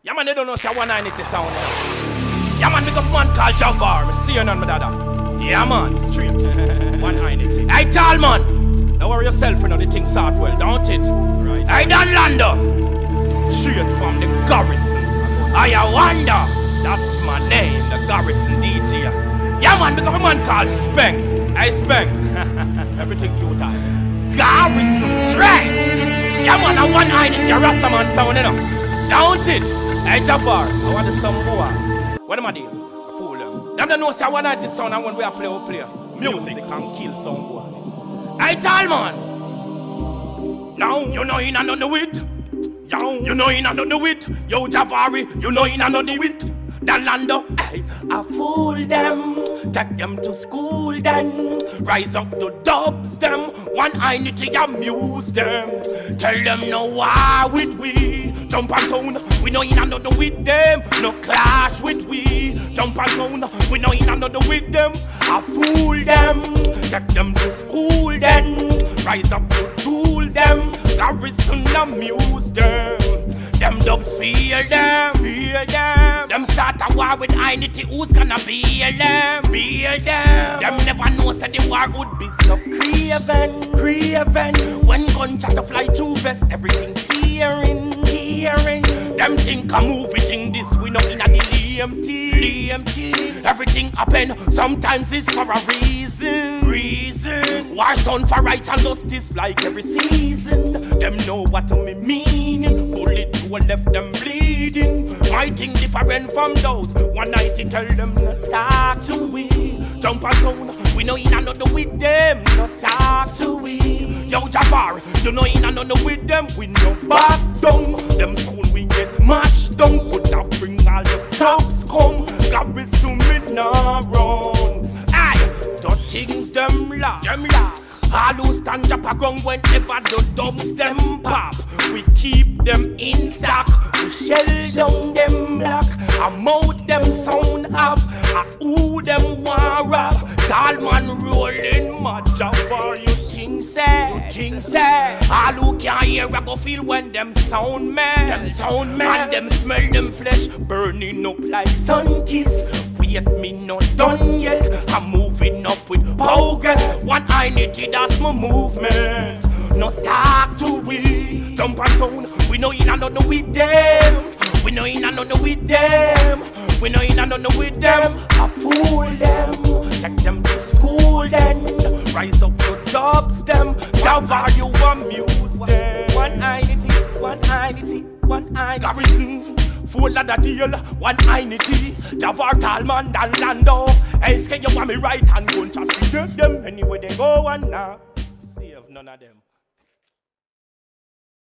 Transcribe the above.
Yeah man, they don't know say 190 sound. Yeah man, big up man called Javar. Me see you on my dada. Yeah man, straight. 190. Hey tall man, don't worry yourself, you know the thing start well, don't it? Right. Hey Dan Lando, straight from the garrison. Hiawondah, that's my name, the garrison DJ. Yeah man, big up a man called Speng. Hey Speng, everything flow time. Garrison straight. Yeah man, a 190 a Rastaman sound, you know. Don't it? Hey Jafar, I want some boy. What am I doing? I fool them. Them don't know say 190 sound and when we play. Music can kill some boy. Hey tall man. Now you know in another wit. Yo, you know in another wit. Yo Jafari, you know in another wit. Dan Lando, hey, I fool them. Take them to school then. Rise up to dubs them. One Inity amuse them. Tell them no war with we. Jump and sound, we know in another with them. No clash with we. Jump and sound, we know in another with them. I fool them. Take them to school then. Rise up to tool them. Garrison amuse them. Them dubs fear them. Them start a war with Inity, who's gonna bear them? Them never know say the war would be so craven. When gunshot to fly through vest, everything tearing. Them think a movie thing, this we know in a DMT. Everything happen, sometimes it's for a reason. War sound for right and justice like every season. Them know what me mean. Bullet to a left them bleeding. My thing different from those. 190 tell them not talk to we. Jump and sound, we know in another with them. Not talk to we. Yo Jafar, you know in another with them. We no back down. Them sound we get mashed down. Could not bring all the cops come. Garrison me now run. Aye, the things them laugh. All who stand up a gun whenever the dubs them pop. We keep them in stock. We shell down them block. I mouth them sound up. I who them war rap. Tall man rolling my Jafar. You think say all who can hear I go feel when them sound man. And them smell them flesh burning up like sun kiss. Wait, me not done yet. I'm moving up with progress. 190, that's my movement. No start to we. Jump and sound, we know in another with them. We know in another with them. We know in another with them. I fool them. Take them to school then. Rise up to dubs them. Java, you amuse them. 190. Garrison. Full of the deal, 190. Javar Talman Dan Lando. Hey, you want me right and go and chat with them anywhere they go and now. Save none of them.